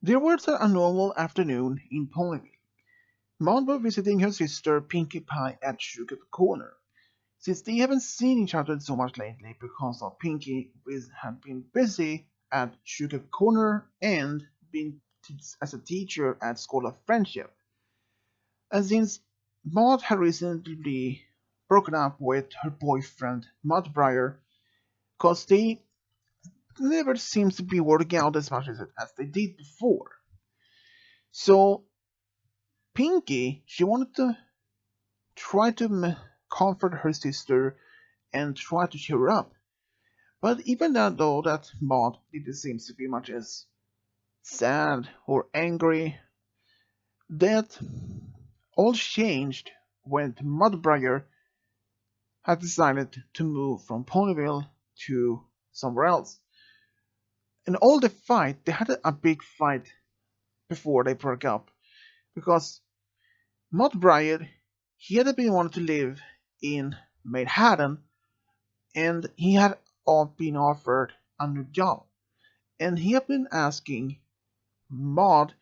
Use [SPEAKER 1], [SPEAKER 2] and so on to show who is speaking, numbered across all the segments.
[SPEAKER 1] There was a normal afternoon in Ponyville. Maud was visiting her sister Pinkie Pie at Sugar Corner. Since they haven't seen each other so much lately because of Pinkie had been busy at Sugar Corner and been as a teacher at School of Friendship. And since Maud had recently broken up with her boyfriend Maud Breyer because they never seems to be working out as much as they did before. So Pinkie, she wanted to try to comfort her sister and try to cheer her up. But even though that Maud didn't seem to be much as sad or angry, that all changed when Mudbriar had decided to move from Ponyville to somewhere else. And all the fight, they had a big fight before they broke up because Mudbriar, he had been wanting to live in Manhattan and he had been offered a new job. And he had been asking Maud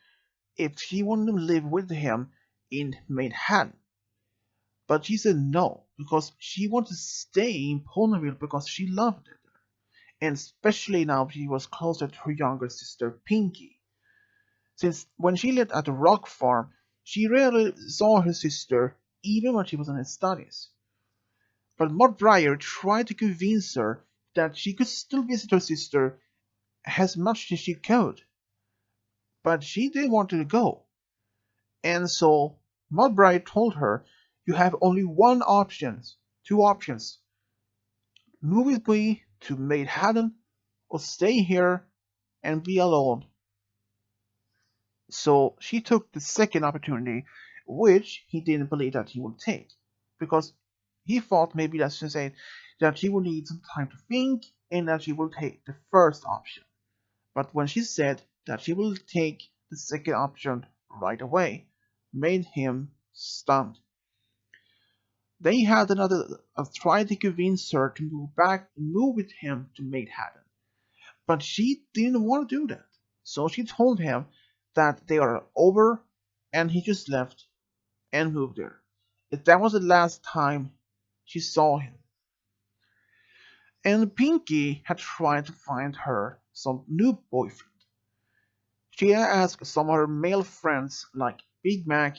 [SPEAKER 1] if she wanted to live with him in Manhattan. But she said no, because she wanted to stay in Ponyville because she loved it. And especially now she was closer to her younger sister Pinkie. Since when she lived at the rock farm, she rarely saw her sister even when she was in her studies. But Maud Breyer tried to convince her that she could still visit her sister as much as she could, but she didn't want to go. And so Maud Breyer told her, "You have only two options. Move with me to Manhattan or stay here and be alone." So she took the second opportunity, which he didn't believe that he would take, because he thought maybe that's to say that she would need some time to think and that she will take the first option. But when she said that she will take the second option right away, made him stunned. They had another tried to convince her to move with him to Manhattan, but she didn't want to do that. So she told him that they are over, and he just left and moved there. That was the last time she saw him. And Pinkie had tried to find her some new boyfriend. She asked some of her male friends, like Big Mac,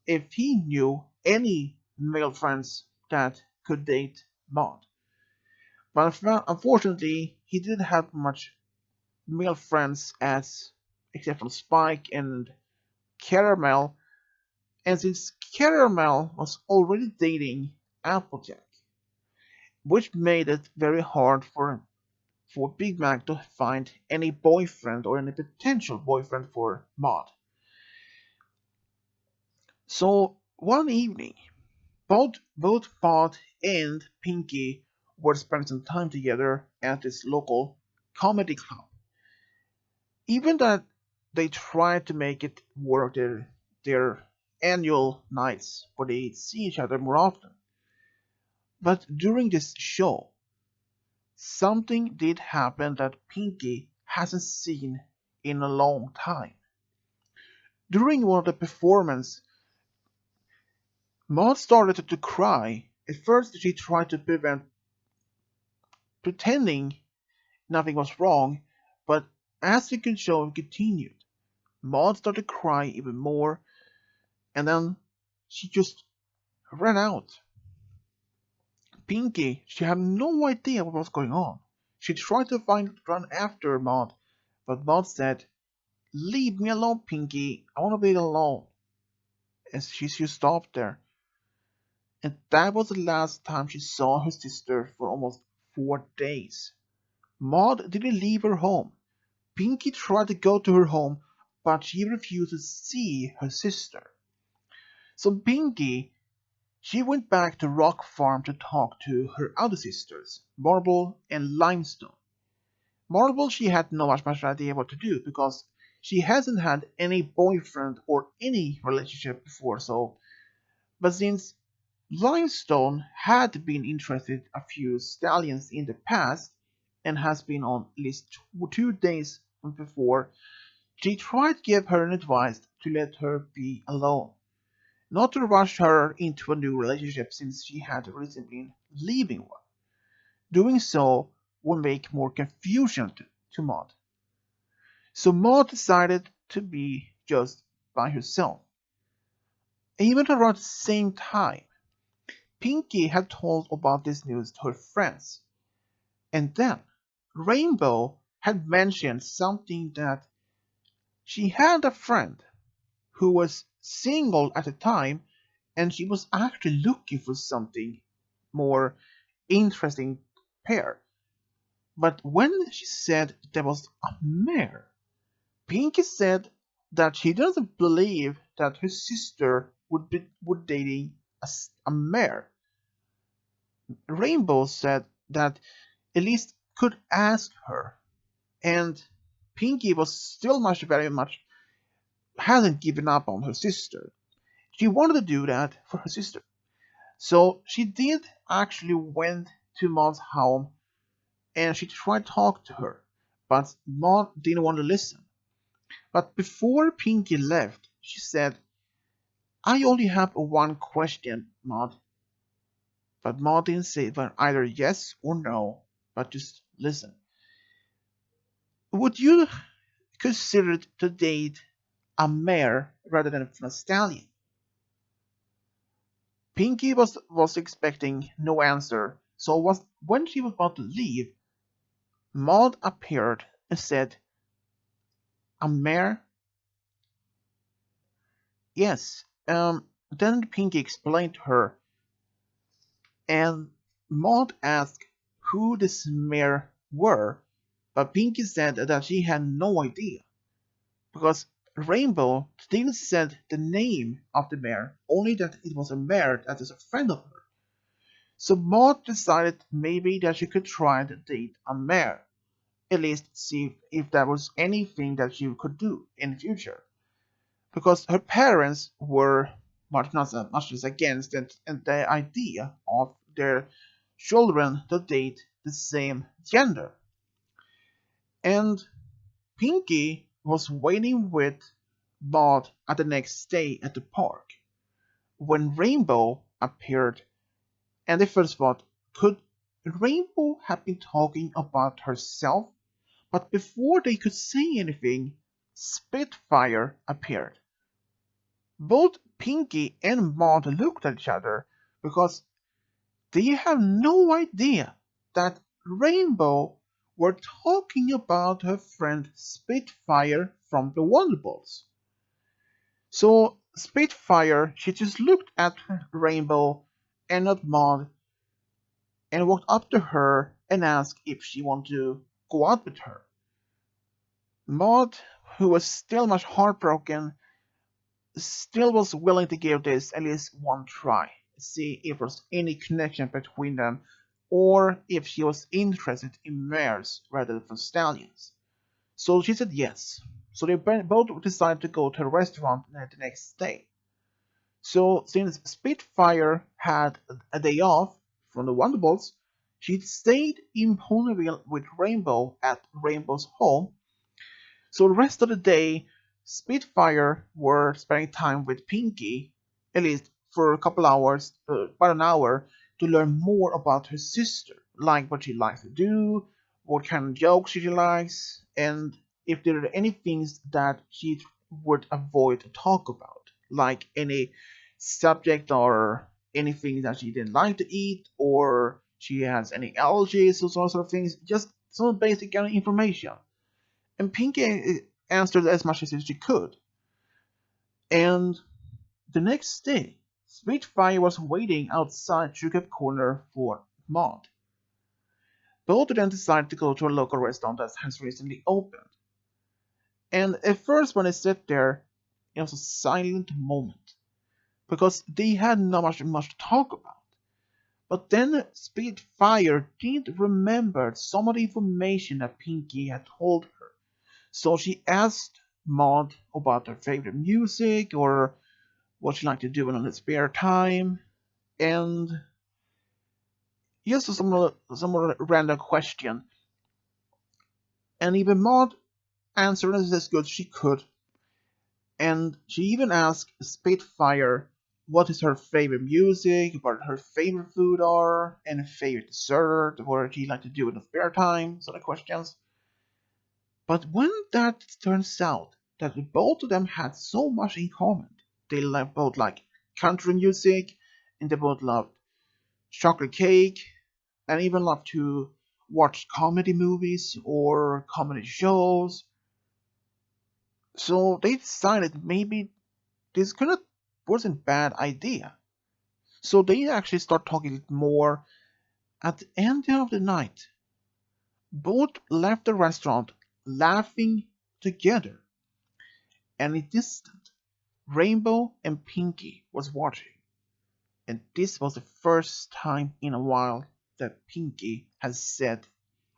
[SPEAKER 1] if he knew any male friends that could date Maud. But unfortunately, he didn't have much male friends as except for Spike and Caramel, and since Caramel was already dating Applejack, which made it very hard for Big Mac to find any boyfriend or any potential boyfriend for Maud. So one evening, both Maud and Pinkie were spending some time together at this local comedy club. Even that they tried to make it work their annual nights where they see each other more often. But during this show, something did happen that Pinkie hasn't seen in a long time. During one of the performances, Maud started to cry. At first, she tried to pretending nothing was wrong, but as the show continued, Maud started to cry even more, and then she just ran out. Pinkie, she had no idea what was going on. She tried to run after Maud, but Maud said, "Leave me alone, Pinkie. I want to be alone." And she just stopped there. And that was the last time she saw her sister for almost 4 days. Maud didn't leave her home. Pinkie tried to go to her home, but she refused to see her sister. So Pinkie, she went back to Rock Farm to talk to her other sisters, Marble and Limestone. Marble, she had no much idea what to do because she hasn't had any boyfriend or any relationship before, so. But since Limestone had been interested in a few stallions in the past and has been on at least 2 days before, She tried to give her an advice to let her be alone, not to rush her into a new relationship since she had recently been leaving one. Doing so would make more confusion to Maud. So Maud decided to be just by herself. Even around the same time, Pinky had told about this news to her friends. And then Rainbow had mentioned something that she had a friend who was single at the time and she was actually looking for something more interesting pair. But when she said there was a mare, Pinky said that she doesn't believe that her sister would dating a mare. Rainbow said that Elise could ask her, and Pinky was still very much hadn't given up on her sister. She wanted to do that for her sister. So she did actually went to Maud's home and she tried to talk to her, but Maud didn't want to listen. But before Pinky left, she said, I only have one question, Maud. But Maud didn't say either yes or no, but just listen. Would you consider to date a mare rather than a stallion? Pinky was expecting no answer, so when she was about to leave, Maud appeared and said, a mare? Yes. Then Pinky explained to her, and Maud asked who this mare were, but Pinky said that she had no idea, because Rainbow still said the name of the mare, only that it was a mare that is a friend of her. So Maud decided maybe that she could try to date a mare, at least see if there was anything that she could do in the future. Because her parents were much as against it and the idea of their children to date the same gender. And Pinky was waiting with Maud at the next day at the park when Rainbow appeared, and they first thought, could Rainbow have been talking about herself? But before they could say anything, Spitfire appeared. Both Pinky and Maud looked at each other because they have no idea that Rainbow were talking about her friend Spitfire from the Wonderbolts. So Spitfire, she just looked at Rainbow and at Maud and walked up to her and asked if she wanted to go out with her. Maud, who was still much heartbroken, still was willing to give this at least one try, see if there was any connection between them, or if she was interested in mares rather than stallions. So she said yes. So they both decided to go to a restaurant the next day. So since Spitfire had a day off from the Wonderbolts, she stayed in Ponyville with Rainbow at Rainbow's home. So the rest of the day, Spitfire were spending time with Pinky, at least for a couple hours, about an hour, to learn more about her sister, like what she likes to do, what kind of jokes she likes, and if there are any things that she would avoid to talk about, like any subject or anything that she didn't like to eat, or she has any allergies or sort of things, just some basic kind of information. And Pinky answered as much as she could. And the next day, Spitfire was waiting outside Sugar Corner for Maud. Both of them decided to go to a local restaurant that has recently opened. And at first, when they sat there, it was a silent moment because they had not much to talk about. But then Spitfire did remember some of the information that Pinky had told her. So she asked Maud about her favorite music or what she liked to do in her spare time, and just some random question. And even Maud answered as good as she could, and she even asked Spitfire what is her favorite music, what her favorite food are, and favorite dessert, what she like to do in the spare time, sort of questions. But when that turns out that both of them had so much in common, both like country music, and they both loved chocolate cake, and even loved to watch comedy movies or comedy shows. So they decided maybe this kind of wasn't a bad idea. So they actually start talking more. At the end of the night, both left the restaurant laughing together, and in distance, Rainbow and Pinky was watching. And this was the first time in a while that Pinky has said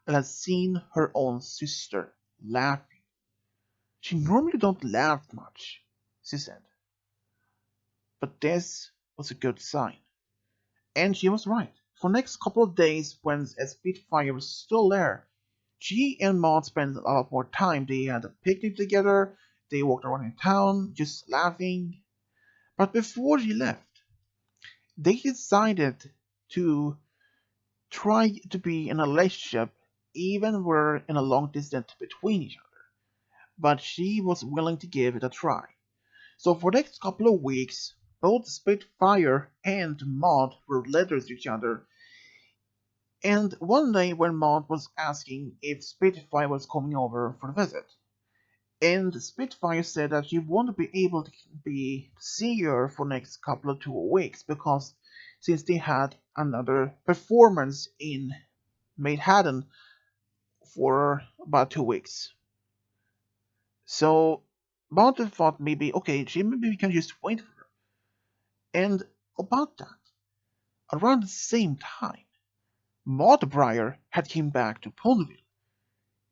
[SPEAKER 1] and has seen her own sister laughing. She normally don't laugh much, she said. But this was a good sign. And she was right. For the next couple of days, when Spitfire was still there, she and Maud spent a lot more time. They had a picnic together, they walked around in town, just laughing. But before she left, they decided to try to be in a relationship, even were in a long distance between each other. But she was willing to give it a try. So for the next couple of weeks, both Spitfire and Maud wrote letters to each other. And one day when Maud was asking if Spitfire was coming over for a visit, and Spitfire said that she won't be able to see her for the next couple of 2 weeks because since they had another performance in Manhattan for about 2 weeks. So Maud thought maybe maybe we can just wait for her. And about that, around the same time, Maud Breyer had come back to Ponyville.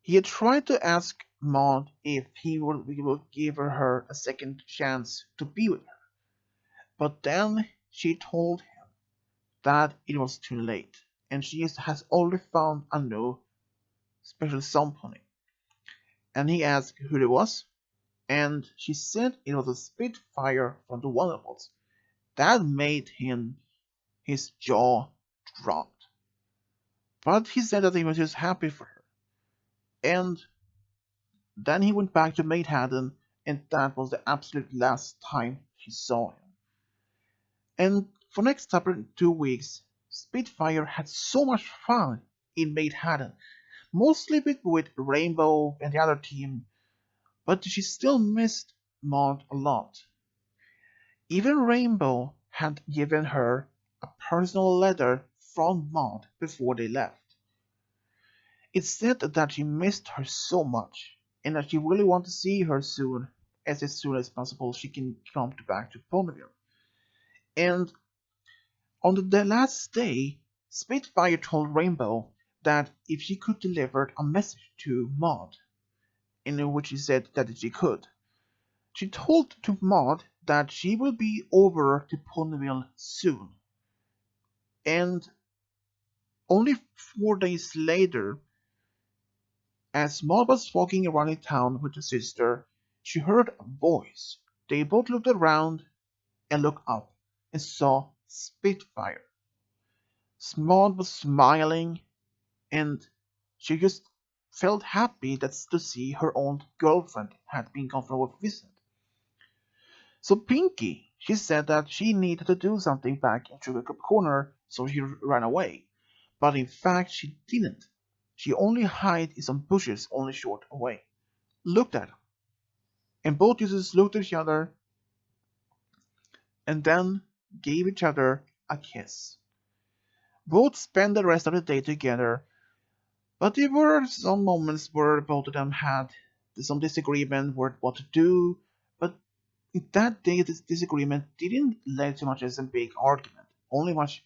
[SPEAKER 1] He had tried to ask Maud if he would give her a second chance to be with her, but then she told him that it was too late, and she has already found a new special song pony. And he asked who it was, and she said it was a Spitfire from the Wonderbolts. That made his jaw drop. But he said that he was just happy for her. And then he went back to Manhattan, and that was the absolute last time she saw him. And for the next 2 weeks, Spitfire had so much fun in Manhattan, mostly with Rainbow and the other team, but she still missed Maud a lot. Even Rainbow had given her a personal letter from Maud before they left. It said that she missed her so much and that she really wanted to see her as soon as possible she can come back to Ponyville. And on the last day, Spitfire told Rainbow that if she could deliver a message to Maud, in which she said that she could, she told to Maud that she will be over to Ponyville soon. And only 4 days later, as Maud was walking around in town with her sister, she heard a voice. They both looked around and looked up and saw Spitfire. Maud was smiling and she just felt happy to see her own girlfriend had been gone for a visit. So Pinky, she said that she needed to do something back in Sugarcup Corner, so she ran away. But in fact she didn't. She only hid in some bushes only short away. Looked at them. And both users looked at each other and then gave each other a kiss. Both spent the rest of the day together, but there were some moments where both of them had some disagreement with what to do, but that day this disagreement didn't lead to much as a big argument. Only much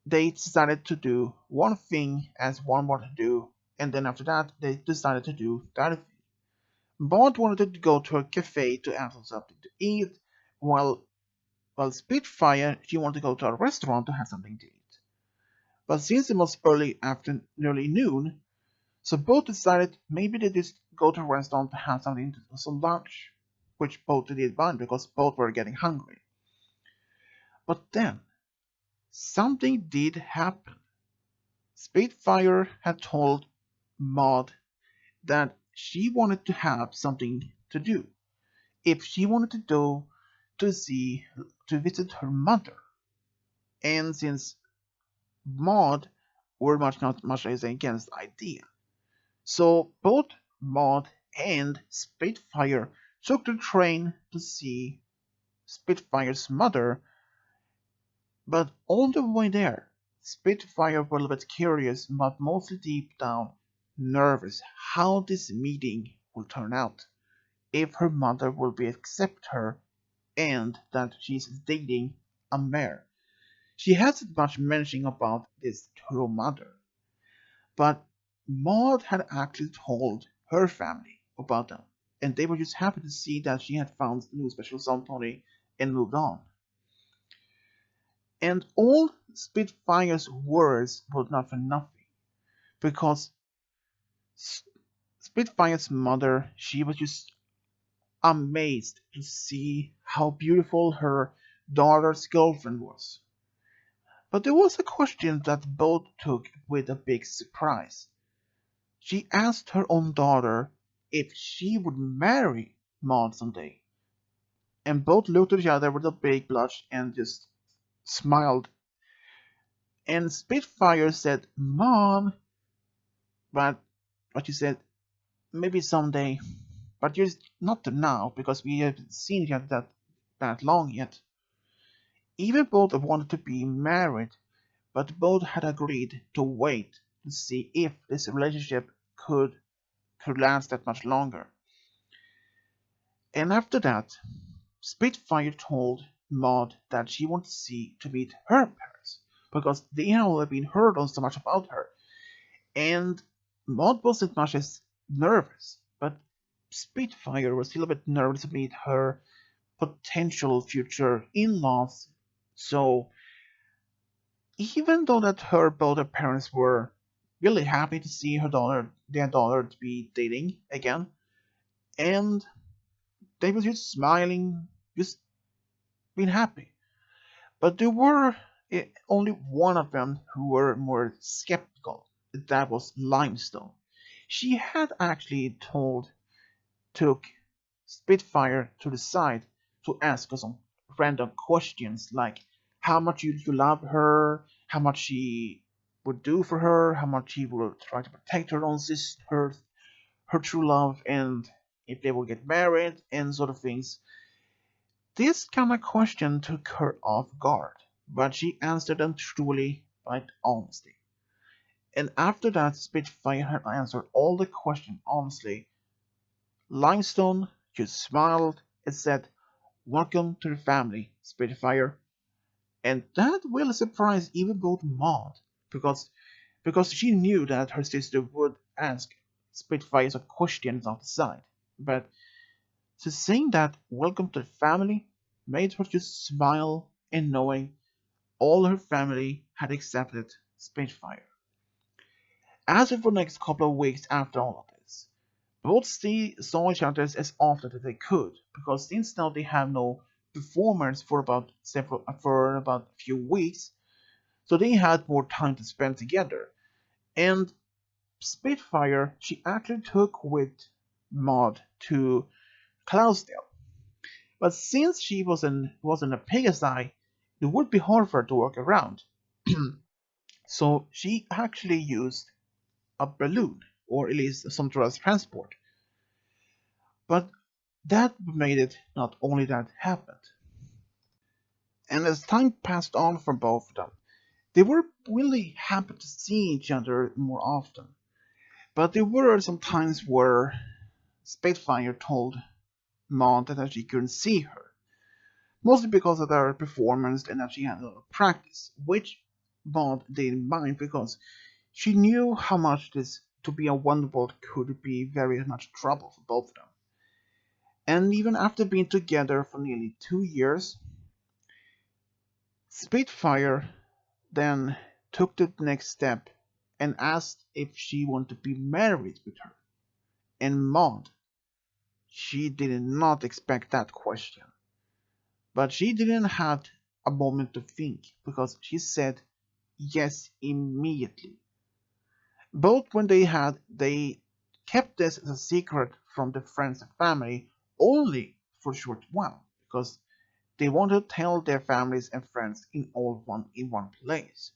[SPEAKER 1] they decided to do one thing as one wanted to do, and then after that they decided to do the other thing. Maud wanted to go to a cafe to have something to eat, while Spitfire she wanted to go to a restaurant to have something to eat. But since it was early noon, so both decided maybe they just go to a restaurant to have something to some lunch, which both did want because both were getting hungry. But then something did happen. Spitfire had told Maud that she wanted to have something to do. If she wanted to go to visit her mother, and since Maud were not much against the idea, so both Maud and Spitfire took the train to see Spitfire's mother. But on the way there, Spitfire was a little bit curious, but mostly deep down nervous how this meeting will turn out. If her mother will be accept her and that she's dating a mayor. She hasn't much mentioning about this to her mother, but Maud had actually told her family about them, and they were just happy to see that she had found new special somebody and moved on. And all Spitfire's words were not for nothing, because Spitfire's mother, she was just amazed to see how beautiful her daughter's girlfriend was. But there was a question that both took with a big surprise. She asked her own daughter if she would marry Maud someday, and both looked at each other with a big blush and just smiled. And Spitfire said, "Mom," but she said, "Maybe someday, but just not now because we haven't seen each other that long yet." Even both wanted to be married, but both had agreed to wait to see if this relationship could last that much longer. And after that, Spitfire told Maud that she wanted to meet her parents because they had already been heard on so much about her. And Maud wasn't much as nervous, but Spitfire was still a bit nervous to meet her potential future in-laws. So even though that both her parents were really happy to see their daughter to be dating again, and they were just smiling, just being happy. But there were only one of them who were more skeptical. That was Limestone. She had actually took Spitfire to the side to ask her some random questions like how much you love her, how much she would do for her, how much he would try to protect her own sister, her true love, and if they will get married and sort of things. This kind of question took her off guard, but she answered them truly but honestly. And after that, Spitfire had answered all the questions honestly. Limestone just smiled and said, "Welcome to the family, Spitfire." And that will surprise even both Maud, because she knew that her sister would ask Spitfire some questions on the side. But so saying that "Welcome to the family" made her just smile and knowing all her family had accepted Spitfire. As for the next couple of weeks after all of this, both saw each other as often as they could, because since now they have no performance for about a few weeks, so they had more time to spend together. And Spitfire, she actually took with Maud to Clousdale. But since she wasn't a Pegasi, it would be hard for her to work around. So she actually used a balloon, or at least some sort of transport. But that made it not only that happened. And as time passed on for both of them, they were really happy to see each other more often. But there were some times where Spitfire told Maud that she couldn't see her, mostly because of their performance and that she had a lot of practice, which Maud didn't mind because she knew how much this to be a wonderboard could be very much trouble for both of them. And even after being together for nearly 2 years, Spitfire then took the next step and asked if she wanted to be married with her. And Maud, she did not expect that question. But she didn't have a moment to think because she said yes immediately. Both when they kept this as a secret from the friends and family only for a short while because they wanted to tell their families and friends in one place.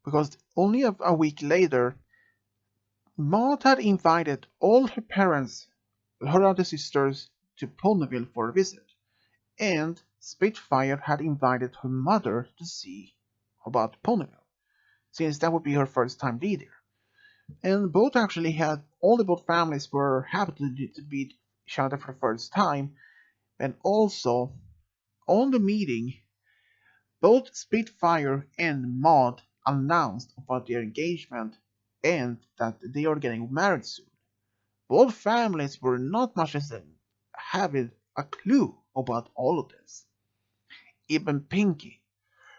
[SPEAKER 1] Because only a week later, Maud had invited all her parents, her other sisters, to Ponyville for a visit, and Spitfire had invited her mother to see about Ponyville, since that would be her first time being there. And both actually had all the both families were happy to meet each other for the first time, and also on the meeting, both Spitfire and Maud announced about their engagement and that they are getting married soon. Both families were not much as having a clue about all of this. Even Pinky,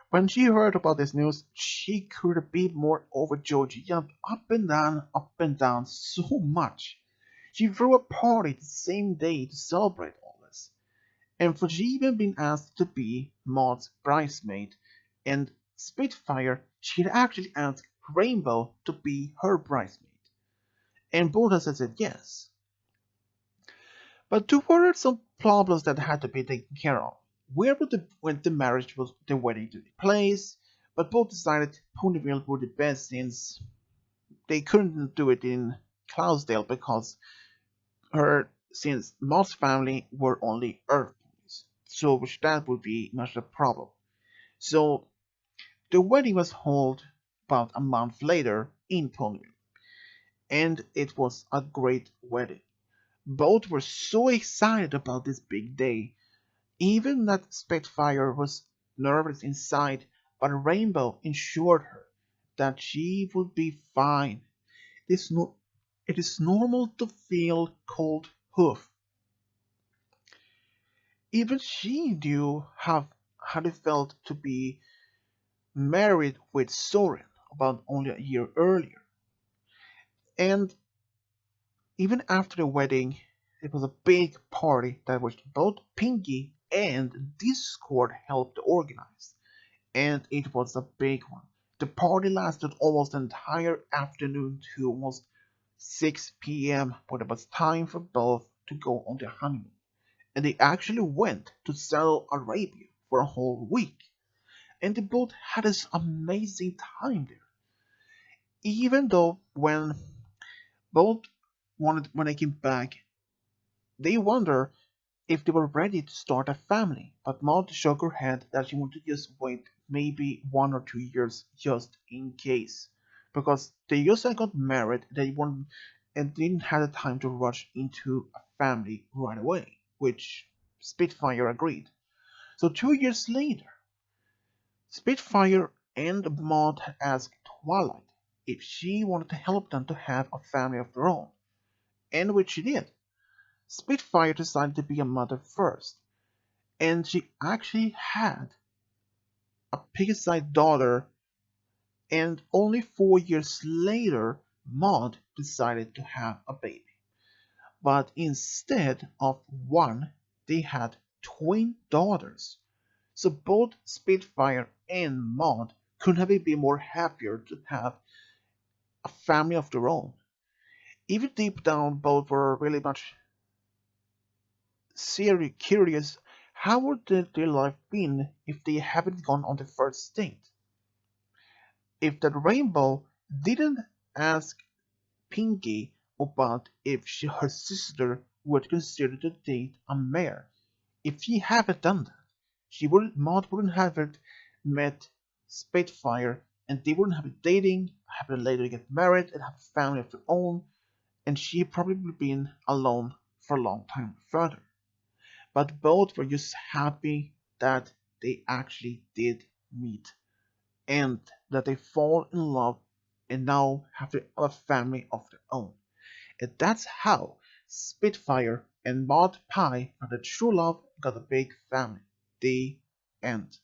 [SPEAKER 1] when she heard about this news, she couldn't be more overjoyed. She jumped up and down so much. She threw a party the same day to celebrate all this. And for she even been asked to be Maud's bridesmaid, and Spitfire, she had actually asked Rainbow to be her bridesmaid. And both had said yes. But there were some problems that had to be taken care of. Where would when the marriage was the wedding to take place? But both decided Ponyville would be best since they couldn't do it in Cloudsdale because her since Maud's family were only Earth ponies, so which that would be much a problem. So the wedding was held about a month later in Ponyville, and it was a great wedding. Both were so excited about this big day. Even that Spitfire was nervous inside, but Rainbow assured her that she would be fine. It is, no, it is normal to feel cold hoof. Even she knew how it felt to be married with Soren about only a year earlier. And even after the wedding, it was a big party that was both Pinky and Discord helped organize. And it was a big one. The party lasted almost the entire afternoon to almost 6 p.m. when it was time for both to go on their honeymoon. And they actually went to Saudi Arabia for a whole week. And they both had this amazing time there. Even though both when they came back, they wonder if they were ready to start a family, but Maud shook her head that she wanted to just wait maybe 1 or 2 years just in case. Because they just had got married, they weren't and didn't have the time to rush into a family right away, which Spitfire agreed. So 2 years later, Spitfire and Maud asked Twilight if she wanted to help them to have a family of their own, and which she did. Spitfire decided to be a mother first, and she actually had a pig-sized daughter, and only 4 years later, Maud decided to have a baby. But instead of one, they had twin daughters. So both Spitfire and Maud couldn't have been more happier to have a family of their own. Even deep down, both were really much curious how would their life been if they hadn't gone on the first date. If the Rainbow didn't ask Pinky about if her sister would consider to date a mayor. If she hadn't done that, Maud wouldn't have met Spitfire, and they wouldn't have been dating, have later get married, and have a family of their own, and she probably would have been alone for a long time further. But both were just happy that they actually did meet and that they fall in love and now have a family of their own. And that's how Spitfire and Maud Pie found a true love got a big family. The end.